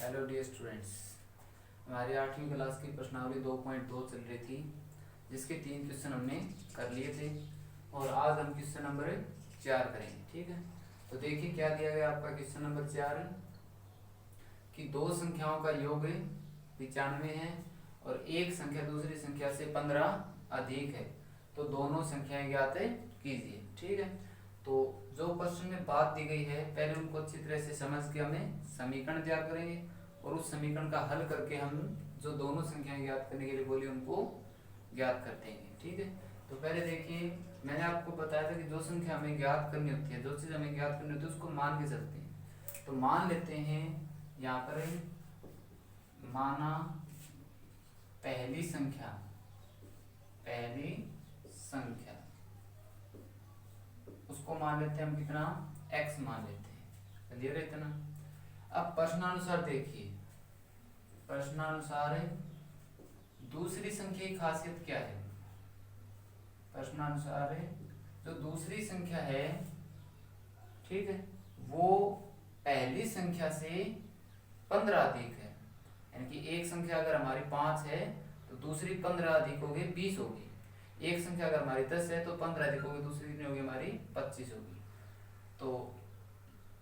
Hello dear students, हमारी 8वीं class की प्रश्नावली 2.2 चल रही थी, जिसके 3 क्वेश्चन हमने कर लिए थे और आज हम क्वेश्चन नंबर 4 करेंगे। ठीक है, तो देखिए क्या दिया गया आपका क्वेश्चन नंबर 4 कि दो संख्याओं का योग 95 है और एक संख्या दूसरी संख्या से 15 अधिक है, तो दोनों संख्याएं ज्ञात कीजिए। ठीक है, तो जो प्रश्न में बात दी गई है पहले उनको अच्छी तरह से समझ के हमें समीकरण तैयार करेंगे और उस समीकरण का हल करके हम जो दोनों संख्याएं ज्ञात करने के लिए बोली उनको ज्ञात कर देंगे। ठीक है, तो पहले देखिए मैंने आपको बताया था कि जो संख्या हमें ज्ञात करनी होती है, जो चीज़ हमें ज्ञात करनी होती है उसको मान के चलते हैं। तो मान लेते हैं यहाँ पर माना पहली संख्या उसको मान लेते हैं हम कितना x मान लेते हैं। क्लियर है इतना। अब प्रश्नानुसार देखिए, प्रश्नानुसार दूसरी संख्या की खासियत क्या है। प्रश्नानुसार जो दूसरी संख्या है, ठीक है, वो पहली संख्या से 15 अधिक है। यानी कि एक संख्या अगर हमारी 5 है तो दूसरी 15 अधिक होगी 20 होगी। एक संख्या अगर हमारी 10 है तो 15 अधिक होगी, दूसरी कितनी होगी हमारी 25 होगी। तो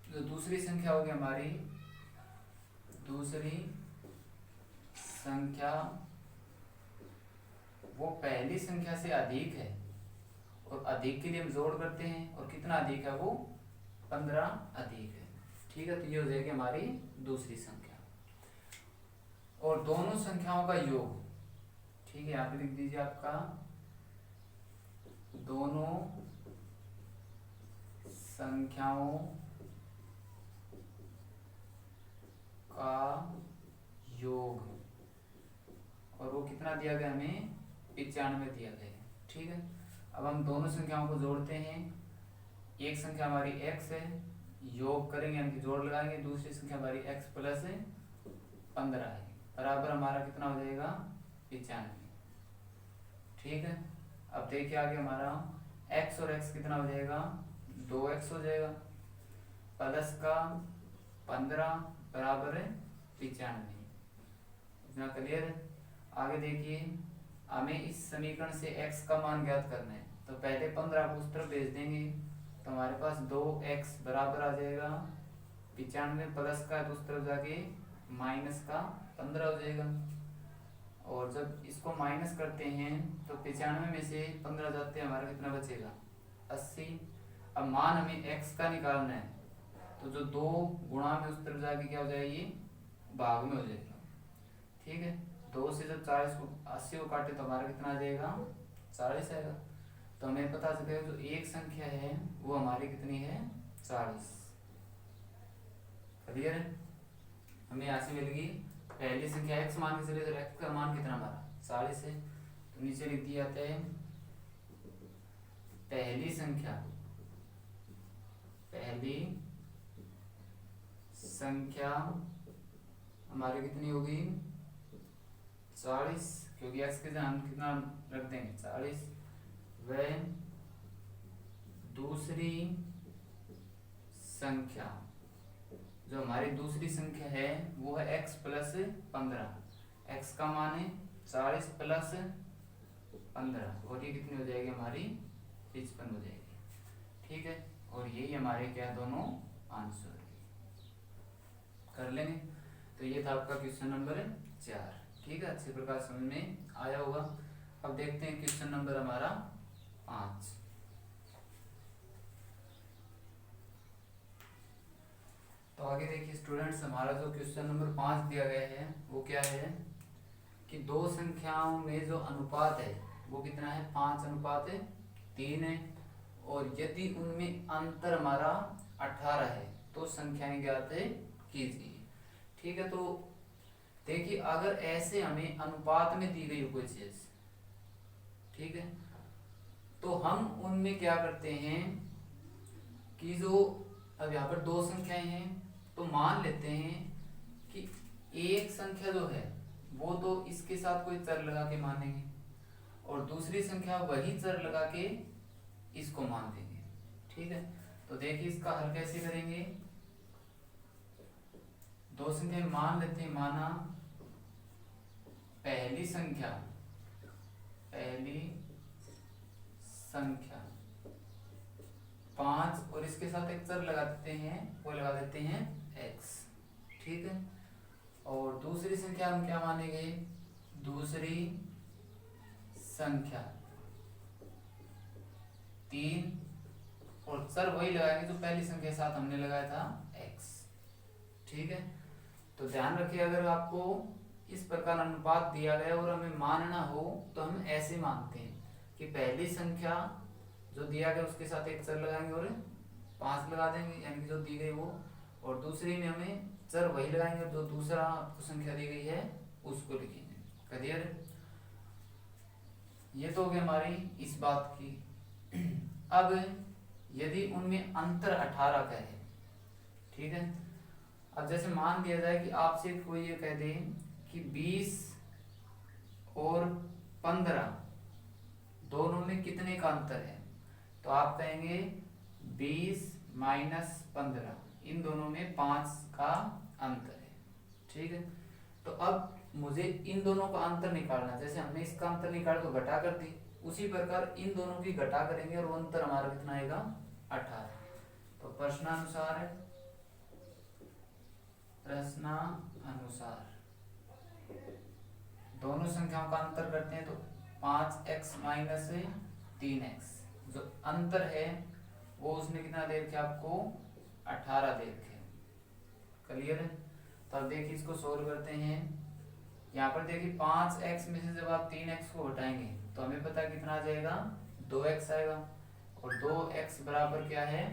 जो दूसरी संख्या होगी हमारी, दूसरी संख्या वो पहली संख्या से अधिक है और अधिक के लिए हम जोड़ करते हैं और कितना अधिक है वो 15 अधिक है। ठीक है, तो ये हो जाएगी हमारी दूसरी संख्या और दोनों संख्याओं का योग। ठीक है, यहाँ पे लिख दीजिए आपका दोनों संख्याओं का योग, और वो कितना दिया गया हमें 95 दिया गया है। ठीक है, अब हम दोनों संख्याओं को जोड़ते हैं। एक संख्या हमारी x है, योग करेंगे यानी कि जोड़ लगाएंगे, दूसरी संख्या हमारी x प्लस 15 है, बराबर हमारा कितना हो जाएगा 95। ठीक है, अब देखिए आगे हमारा x और x कितना हो जाएगा 2x हो जाएगा, प्लस का 15 बराबर है 95। इतना क्लियर है। आगे देखिए हमें इस समीकरण से x का मान ज्ञात करना है, तो पहले 15 को उस तरफ भेज देंगे तो हमारे पास 2x बराबर आ जाएगा 95 प्लस का उस तरफ जाके माइनस का 15 हो जाएगा। और जब इसको माइनस करते हैं तो 95 में से 15 जाते हैं, हमारा कितना बचेगा 80। अब मान हमें x का निकालना है, तो जो 2 गुणा में उस तरफ जाके क्या हो जाएगा ये भाग में हो जाएगा। ठीक है, 2 से जब 40 को 80 को काटे तो हमारा कितना आ जाएगा 40 आएगा। तो हमें पता चलेगा जो एक संख्या है वो हमारी कितनी है 40। क्लियर है, हमें यहाँ से मिल गई पहली संख्या x मान के चले तो x का मान कितना हमारा 40 है। तो नीचे लिख दिया जाता है पहली संख्या हमारी कितनी होगी 40, क्योंकि x के जगह कितना रख देंगे 40। वह दूसरी संख्या, जो हमारी दूसरी संख्या है वो है x प्लस 15। x का मान है 40 प्लस 15 और ये कितनी हो जाएगी हमारी 55 हो जाएगी। ठीक है, और यही हमारे क्या दोनों आंसर कर लेंगे। तो ये था आपका क्वेश्चन नंबर 4। ठीक है, अच्छे प्रकार समझ में आया होगा। अब देखते हैं क्वेश्चन नंबर हमारा 5। तो आगे देखिए स्टूडेंट्स, हमारा जो क्वेश्चन नंबर 5 दिया गया है वो क्या है कि दो संख्याओं में जो अनुपात है वो कितना है 5:3 है, और यदि उनमें अंतर हमारा 18 है तो संख्याएं ज्ञात कीजिए। ठीक है, तो देखिए अगर ऐसे हमें अनुपात में दी गई कोई चीज, ठीक है, तो हम उनमें क्या करते हैं कि जो अब यहाँ पर दो संख्याएं हैं तो मान लेते हैं कि एक संख्या जो है वो तो इसके साथ कोई चर लगा के मानेंगे और दूसरी संख्या वही चर लगा के इसको मान देंगे। ठीक है, तो देखिए इसका हल कैसे करेंगे। दो दो संख्या मान लेते हैं, माना पहली संख्या 5 और इसके साथ एक चर लगा देते हैं, वो लगा देते हैं x, ठीक है। और दूसरी संख्या हम क्या मानेंगे, दूसरी संख्या 3 और चर वही लगाएंगे जो पहली संख्या के साथ हमने लगाया था x, ठीक है। तो ध्यान रखिए, अगर आपको इस प्रकार अनुपात दिया गया और हमें मानना हो तो हम ऐसे मानते हैं कि पहली संख्या जो दिया गया उसके साथ एक चर लगाएंगे और 5 लगा देंगे, यानी कि जो दी गई वो, और दूसरी में हमें चर वही लगाएंगे जो दूसरा आपको संख्या दी गई है उसको लिखेंगे। क्लियर? ये तो हो गई हमारी इस बात की। अब यदि उनमें अंतर 18 का है, ठीक है। अब जैसे मान लिया जाए कि आपसे कोई ये कह दे कि 20 और 15 दोनों में कितने का अंतर है, तो आप कहेंगे 20 माइनस 15, इन दोनों में 5 का अंतर है, ठीक है। तो अब मुझे इन दोनों का अंतर निकालना, जैसे हमने इसका अंतर निकाला तो घटा कर दी, उसी प्रकार इन दोनों की घटा करेंगे और वो अंतर हमारा कितना आएगा 18। तो प्रश्नानुसार दोनों संख्याओं का अंतर करते हैं तो 5x माइनस 3x, जो अंतर है वो उसने कितना दे रखा आपको 18 दे रखे। क्लियर है? तो अब देखिए इसको सोल्व करते हैं। यहाँ पर देखिए 5x में से जब आप 3x को हटाएंगे तो हमें पता कितना आ जाएगा 2x आएगा, और 2x बराबर क्या है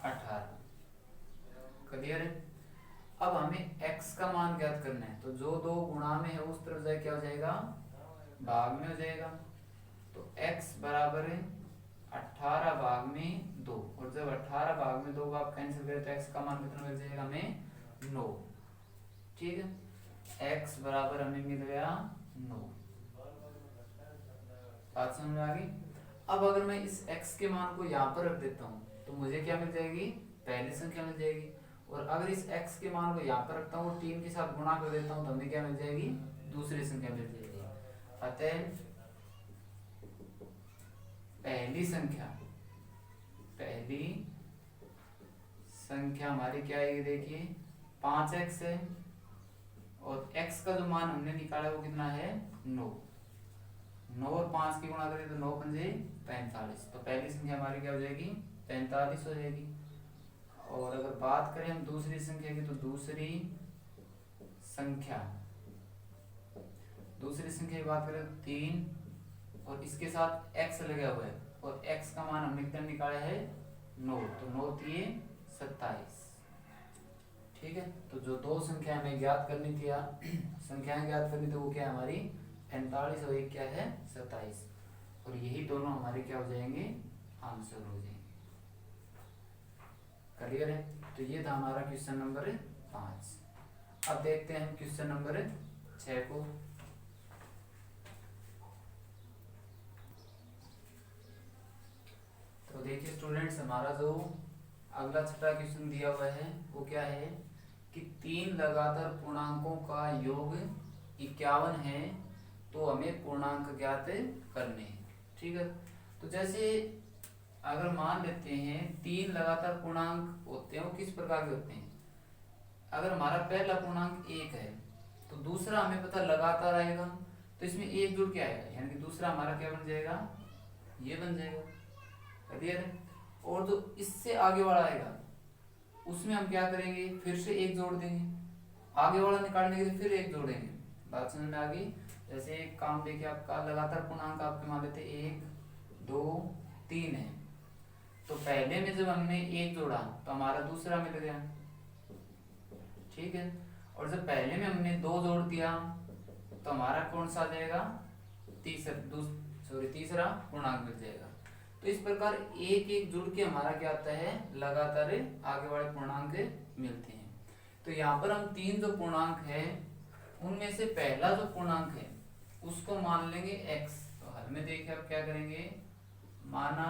18। क्लियर है? अब हमें x का मान ज्ञात करना है, तो जो 2 गुणा में है उस तरफ जाए क्या हो जाएगा भाग में हो जाएगा। तो x बराबर 18 भाग में 2, और जब 18 भाग में 2 आप कैंसिल करें तो x का मान कितना मिल जाएगा हमें 9, ठीक है। x बराबर हमें मिल गया 9। बात समझ में आ गई? अब अगर मैं इस x के मान को यहाँ पर रख देता हूँ तो मुझे क्या मिल जाएगी, पहली संख्या मिल जाएगी। और अगर इस x के मान को यहाँ पर रखता हूँ और 3 के साथ गुणा कर देता हूँ तो हमें क्या मिल जाएगी, दूसरी संख्या मिल जाएगी। अतः पहली संख्या हमारी क्या आएगी, देखिए 5x है, और x का जो मान हमने निकाला वो कितना है 9। 9 और 5 की गुणा करें तो 9 पंजे 45, तो पहली संख्या हमारी क्या हो जाएगी 45 हो जाएगी। और अगर बात करें हम दूसरी संख्या की, तो दूसरी संख्या की बात करें तो 3 और इसके साथ x लगा हुआ है, और x का मान हमने कितना निकाला है 9, तो 9 3 27, ठीक है। तो जो 2 संख्या हमें ज्ञात करनी थी, संख्याएं ज्ञात करनी थी, वो क्या है हमारी 45 और एक क्या है 27, और यही दोनों हमारे क्या हो जाएंगे आंसर हो जाएंगे। क्लियर है? तो ये था हमारा क्वेश्चन नंबर 5। अब देखते हैं हम क्वेश्चन नंबर 6 को। तो देखिए स्टूडेंट्स, हमारा जो अगला छठा क्वेश्चन दिया हुआ है वो क्या है कि 3 लगातार पूर्णांकों का योग 51 है, तो हमें पूर्णांक ज्ञात करने हैं, ठीक है। तो जैसे अगर मान लेते हैं 3 लगातार पूर्णांक होते हैं, वो किस प्रकार के होते हैं, अगर हमारा पहला पूर्णांक 1 है तो दूसरा हमें पता लगातार आएगा, तो इसमें 1 जुड़ के आएगा, यानी कि दूसरा हमारा क्या बन जाएगा, ये बन जाएगा। क्लियर है? और जो इससे आगे वाला आएगा उसमें हम क्या करेंगे, फिर से 1 जोड़ देंगे, आगे वाला निकालने के लिए फिर 1 जोड़ेंगे। बात समझ में आ गई? जैसे एक काम देखिए, आपका लगातार पूर्णांक आपके मान लेते 1 2 3 है, तो पहले में जब हमने 1 जोड़ा तो हमारा दूसरा मिल गया, ठीक है। और जब पहले में हमने 2 जोड़ दिया तो हमारा कौन सा आ जाएगा, तीसरा पूर्णांक मिल जाएगा। तो इस प्रकार एक एक जुड़ के हमारा क्या आता है, लगातार आगे वाले पूर्णांक मिलते हैं। तो यहाँ पर हम 3 जो पूर्णांक है उनमें से पहला जो पूर्णांक है उसको मान लेंगे x। तो हल में देखिए आप क्या करेंगे, माना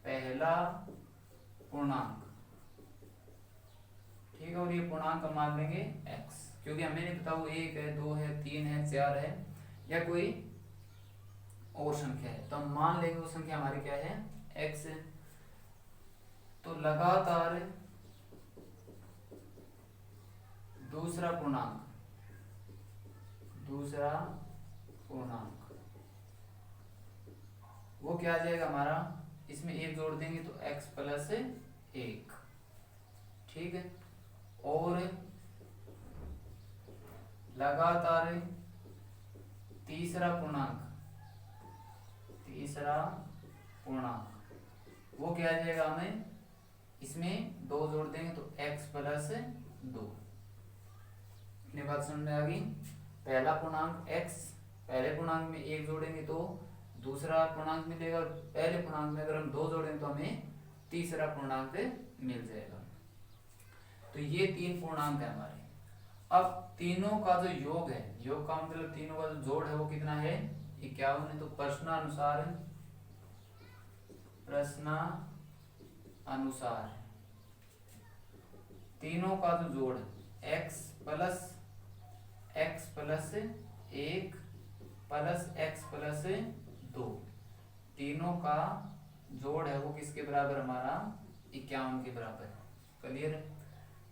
पहला पूर्णांक, ठीक ठीक है। और ये पूर्णांक हम मान लेंगे x, क्योंकि हमें नहीं पता वो 1 है, 2 है, 3 है, 4 है या कोई और संख्या है, तो हम मान लेंगे वो संख्या हमारी क्या है, x है। तो लगातार दूसरा पूर्णांक वो क्या आ जाएगा हमारा, इसमें एक जोड़ देंगे तो x प्लस 1, ठीक है। और लगातार तीसरा पूर्णांक वो क्या आ जाएगा, हमें इसमें 2 जोड़ देंगे तो x प्लस 2। इतनी बात समझ में आ गई। पहला पूर्णांक x, पहले पूर्णांक में 1 जोड़ेंगे तो दूसरा पूर्णांक मिलेगा, और पहले पूर्णांक में अगर हम 2 जोड़ेंगे तो हमें तीसरा पूर्णांक मिल जाएगा। तो ये 3 पूर्णांक है हमारे। अब तीनों का जो योग है, योग का मतलब तीनों का जो जोड़ है वो कितना है, 51 है। तो प्रश्नानुसार तीनों का जो जोड़ x plus 1 plus x plus 2, तीनों का जोड़ है वो किसके बराबर, हमारा 51 के बराबर है। क्लियर है।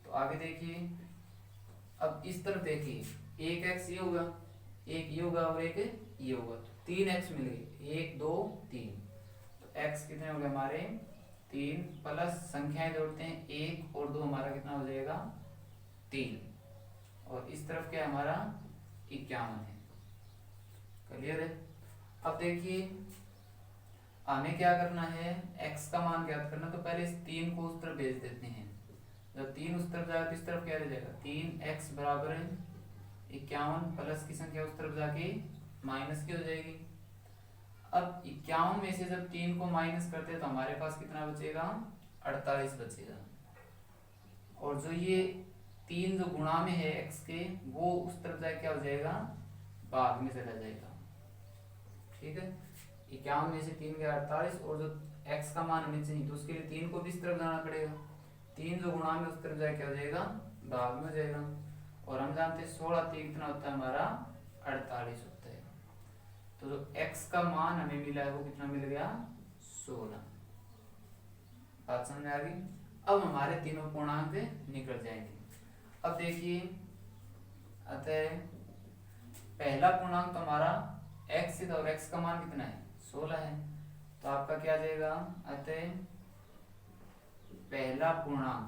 तो आगे देखिए, अब इस तरफ देखिए, एक x ये होगा, एक ये होगा और एक ये होगा, तो 3x मिल गए, 1 2 3। तो x कितने हो गए हमारे 3, प्लस संख्याएं जोड़ते हैं 1 और 2, हमारा कितना हो जाएगा 3, और इस तरफ क्या है हमारा 51 है। क्लियर है। अब देखिए हमें क्या करना है, x का मान ज्ञात करना, तो पहले इस 3 को उस तरफ भेज देते हैं। जब 3 उस तरफ जाएगा तो इस तरफ क्या रह जाएगा, 3x बराबर 51, प्लस की संख्या उस तरफ जाके माइनस की हो जाएगी। अब 51 में से जब 3 को माइनस करते हैं तो हमारे पास कितना बचेगा, 48 बचेगा। और जो ये 3 जो गुणा में है x के, वो उस तरफ जाके क्या हो जाएगा, भाग में चला जाएगा। ठीक है। 51 में से 3 गया 48, और जो x का मान हमें चाहिए तो उसके लिए 3 को भी इस तरफ जाना पड़ेगा, 3 जो गुणा में उस तरफ जाए क्या हो जाएगा, भाग में हो जाएगा। और हम जानते हैं 16 3 कितना होता है हमारा 48 होता है। तो जो x का मान हमें मिला है वो कितना मिल गया, 16। बात समझ में आ गई। अब हमारे तीनों पूर्णांक निकल जाएंगे। अब देखिए, अतः पहला पूर्णांक तो हमारा x है, और x का मान कितना है 16 है, तो आपका क्या आ जाएगा, अतः पहला पूर्णांक,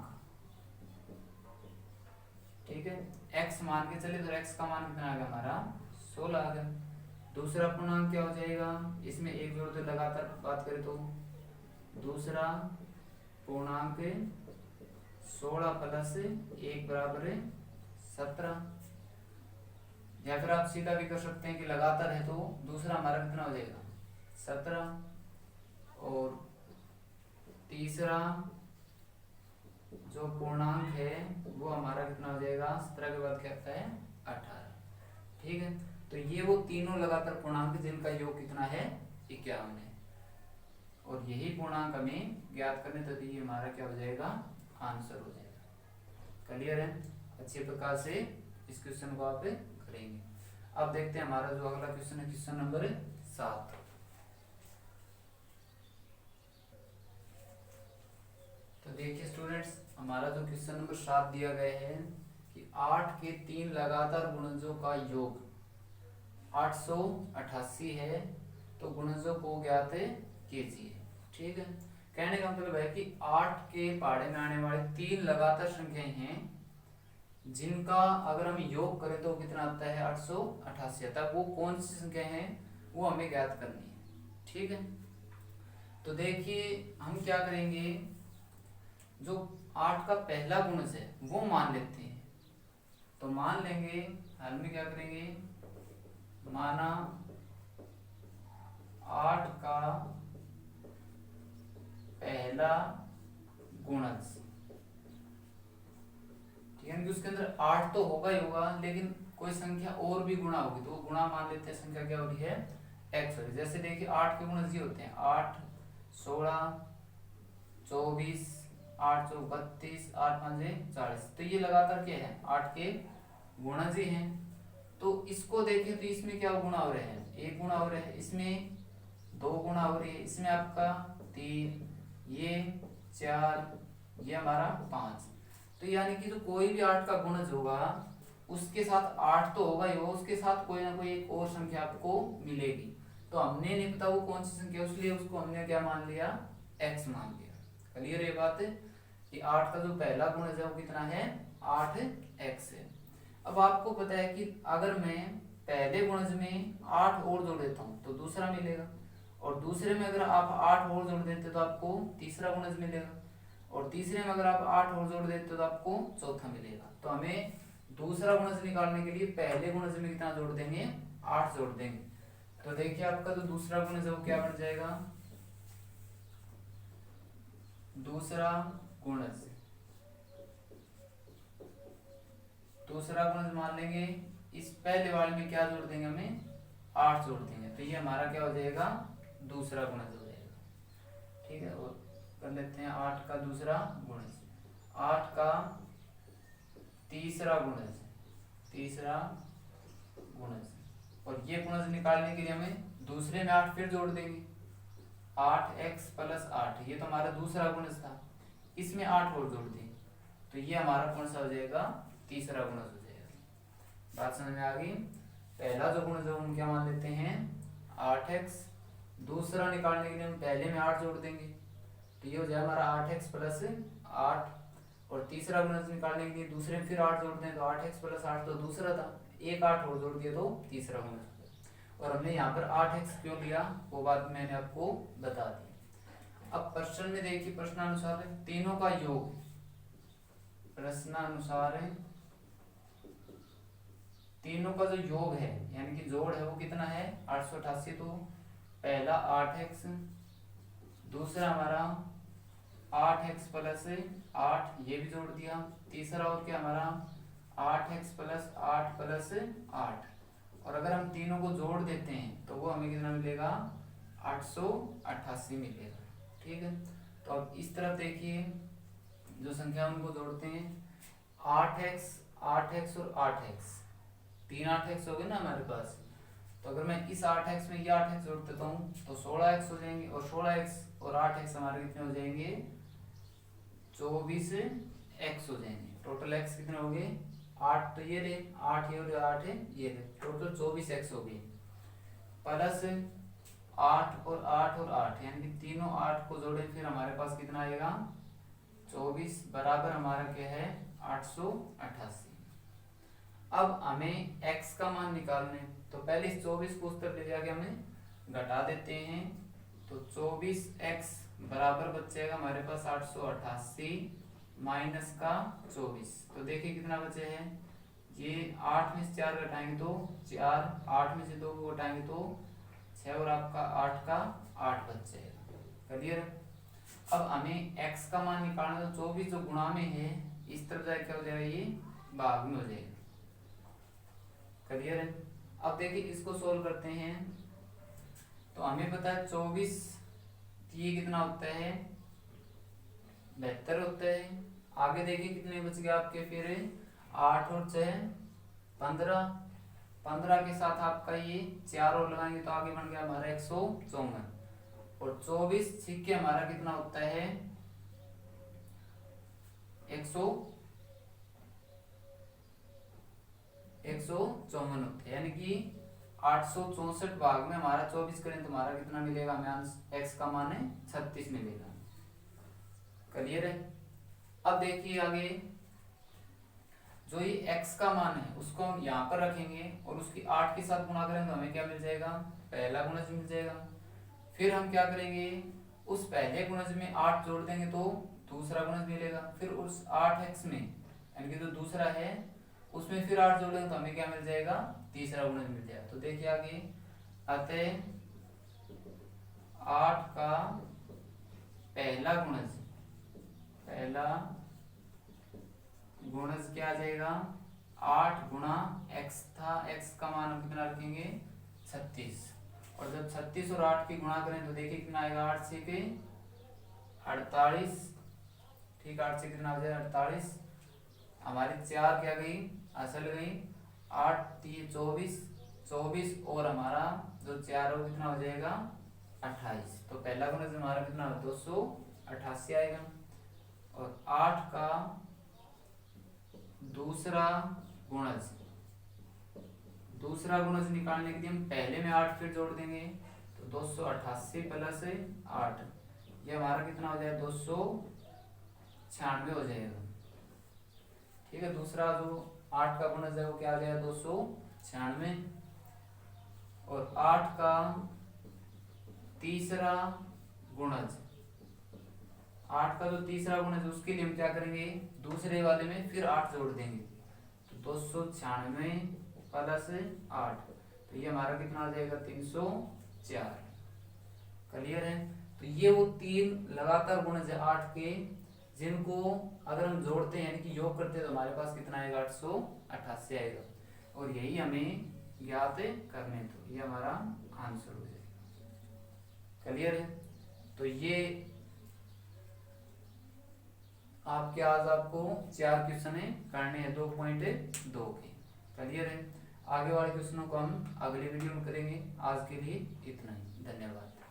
ठीक है, x मान के चले तो x का मान कितना आ गया हमारा 16 आ गया। दूसरा पूर्णांक क्या हो जाएगा, इसमें एक जोड़ तो लगातार बात करें तो दूसरा पूर्णांक 16 प्लस 1 बराबर 17, या फिर आप सीधा भी कर सकते हैं कि लगातार है तो दूसरा हमारा कितना हो जाएगा 17, और तीसरा जो पूर्णांक है वो हमारा कितना हो जाएगा, 17 के बाद क्या आता है 18। ठीक है। तो ये वो तीनों लगातार पूर्णांक जिनका योग कितना है 51 है, और यही पूर्णांक हमें ज्ञात करने तो ये हमारा क्या हो जाएगा, आंसर हो जाएगा। क्लियर है। अच्छे प्रकार से इस क्वेश्चन को आप करेंगे। अब देखते हैं हमारा जो अगला क्वेश्चन है, क्वेश्चन नंबर 7। तो देखिए स्टूडेंट्स, हमारा जो क्वेश्चन नंबर 7 दिया गया है कि 8 के 3 लगातार गुणजों का योग 888 है, तो गुणजों को ज्ञात कीजिए। ठीक है। कहने का मतलब है कि 8 के पहाड़े में आने वाले 3 लगातार संख्याएं हैं जिनका अगर हम योग करें तो कितना आता है 888 आता है। वो कौन सी संख्या है वो हमें ज्ञात करनी है। ठीक है। तो देखिए हम क्या करेंगे, जो 8 का पहला गुणज है वो मान लेते हैं। तो मान लेंगे, हल में क्या करेंगे, माना 8 का पहला गुणज, ठीक है, उसके अंदर 8 तो होगा ही होगा, लेकिन कोई संख्या और भी गुणा होगी तो गुणा मान लेते हैं, संख्या क्या हो रही है x हो रही है। जैसे देखिए 8 के गुणज ये होते हैं 8 16 24 8 चौक 32, 8 5 40। तो ये लगातार क्या है, 8 के गुणज ही हैं। तो इसको देखें तो इसमें क्या गुणा हो रहे हैं, एक गुणा हो रहे हैं, इसमें 2 गुणा हो रही है, इसमें आपका 3, ये 4, ये हमारा 5। तो यानी कि जो कोई भी 8 का गुणज होगा उसके साथ 8 तो होगा ही होगा, उसके साथ कोई ना कोई एक और संख्या आपको मिलेगी। तो हमने नहीं पता वो कौन सी संख्या, इसलिए उसको हमने क्या मान लिया, x मान लिया। क्लियर ये बात है कि 8 का जो पहला गुणज है वो कितना है, 8x है। अब आपको पता है कि अगर मैं पहले गुणज में 8 और जोड़ देता हूँ तो दूसरा मिलेगा, और दूसरे में अगर आप 8 और जोड़ देते तो आपको तीसरा गुणज मिलेगा, और तीसरे में अगर आप 8 और जोड़ देते तो आपको चौथा मिलेगा। तो हमें दूसरा गुणज निकालने के लिए पहले गुणज में कितना जोड़ देंगे, 8 जोड़ देंगे। तो देखिए आपका जो दूसरा गुणज है वो क्या बन जाएगा, दूसरा गुणज मान लेंगे, इस पहले वाले में क्या जोड़ देंगे, हमें 8 जोड़ देंगे, तो ये हमारा क्या हो जाएगा, दूसरा गुणज हो जाएगा। ठीक है, और कर लेते हैं 8 का दूसरा गुणज, 8 का तीसरा गुणज, और ये गुणज निकालने के लिए हमें दूसरे में 8 फिर जोड़ देंगे, 8x + 8, ये तो हमारा दूसरा गुणज था, इसमें 8 और जोड़ देंगे, तो ये हमारा कौन सा हो जाएगा, तीसरा गुणज हो जाएगा। बात समझ में आ गई। पहला जो गुणज है हम क्या मान लेते हैं, 8x, दूसरा निकालने के लिए हम पहले में 8 जोड़ देंगे, तो ये हो जाएगा हमारा 8x + 8, और तीसरा गुणज निकालने के लिए दूसरे में फिर 8 जोड़ दें, तो 8x + 8 तो दूसरा था, एक 8 और जोड़ दिया तो तीसरा गुणज। और हमने यहाँ पर 8x क्यों लिया वो बात मैंने आपको बता दी। अब प्रश्न में देखिए, प्रश्नानुसार तीनों का योग, प्रश्नानुसार तीनों का जो योग है यानी कि जोड़ है वो कितना है, 888। तो पहला 8x, दूसरा हमारा 8x + 8, ये भी जोड़ दिया, तीसरा और क्या हमारा 8x + 8 + 8, और अगर हम तीनों को जोड़ देते हैं तो वो हमें कितना मिलेगा, 888 मिलेगा। ठीक है, तो अब इस तरफ देखिए जो संख्या उनको जोड़ते हैं, 8x, 8x और 8x, 3 8x हो गए ना हमारे पास। तो अगर मैं इस 8x में ये 8x जोड़ देता हूँ तो 16x हो जाएंगे, और 16x और 8x हमारे कितने हो जाएंगे, 24x हो जाएंगे। टोटल x कितने हो गए, 8 तो ये रहे, 8 ये और 8 है ये रहे, टोटल 24x हो गए, प्लस 8 और 8 और 8, यानी कि तीनों 8 को जोड़े फिर हमारे पास कितना आएगा, 24 बराबर हमारा क्या है, 888। अब हमें x का मान निकालना है, तो पहले इस 24 को उस तरफ ले जाके हमें घटा देते हैं, तो 24x बराबर बच जाएगा हमारे पास 888 माइनस का 24। तो देखिए कितना बचे हैं, ये 8 में से 4 घटाएंगे तो 4, 8 में से 2 को घटाएंगे तो 6, और आपका 8 का 8 बच जाएगा। क्लियर। अब हमें x का मान निकालना है, तो 24 जो गुणा में है इस तरफ जाए क्या हो जाएगा, ये भाग में हो जाएगा। क्लियर है। अब देखिए इसको सोल्व करते हैं, तो हमें पता है 24 ये कितना होता है, 72 होता है। आगे देखिए कितने बच गए आपके, फिर 8 और 6 15, 15 के साथ आपका ये 4 और लगाएंगे तो आगे बन गया हमारा 154, और 24 छिक के हमारा कितना होता है, 154 होता है, यानी कि 864 भाग में हमारा 24 करें तो हमारा कितना मिलेगा, हमें x का मान है 36 मिलेगा। क्लियर है। अब देखिए आगे जो ये x का मान है उसको हम यहाँ पर रखेंगे और उसकी 8 के साथ गुणा करेंगे तो हमें क्या मिल जाएगा, पहला गुणज मिल जाएगा। फिर हम क्या करेंगे, उस पहले गुणज में 8 जोड़ देंगे तो दूसरा गुणज मिलेगा। फिर उस 8x में यानी कि जो दूसरा है उसमें फिर 8 जोड़ेंगे तो हमें क्या मिल जाएगा, तीसरा गुणज मिल जाएगा। तो देखिए आगे अतः 8 का पहला गुणज क्या आ जाएगा, 8 गुणा x था, x का मान हम कितना रखेंगे 36, और जब 36 और 8 की गुणा करें तो देखिए कितना आएगा, 8 से 48। ठीक, 8 से कितना हो जाएगा 48, हमारी 4 क्या गई असल गई, 8 3 24, 24 और हमारा जो 4 हो कितना हो जाएगा 28। तो पहला गुणज हमारा कितना 288 आएगा। और 8 का दूसरा गुणज निकालने के लिए हम पहले में 8 फिर जोड़ देंगे, तो 288 प्लस 8, ये हमारा कितना हो जाएगा 296 हो जाएगा। ठीक है, दूसरा जो 8 का गुणज है वो क्या आ गया 296। और 8 का तीसरा गुणज, 8 का जो तीसरा गुणज उसके लिए हम क्या करेंगे, दूसरे वाले में फिर 8 जोड़ देंगे, तो 296 प्लस 8, तो ये हमारा कितना आ जाएगा 304। क्लियर है। तो ये वो 3 लगातार गुणज है 8 के, जिनको अगर हम जोड़ते हैं यानी कि योग करते हैं तो हमारे पास कितना आएगा 888 आएगा। और यही हमें ज्ञात करने, तो ये हमारा आंसर हो जाएगा। क्लियर है। तो ये आपके आज आपको 4 क्वेश्चन करने हैं 2.2 के। क्लियर है। आगे वाले क्वेश्चनों को हम अगले वीडियो में करेंगे। आज के लिए इतना ही, धन्यवाद।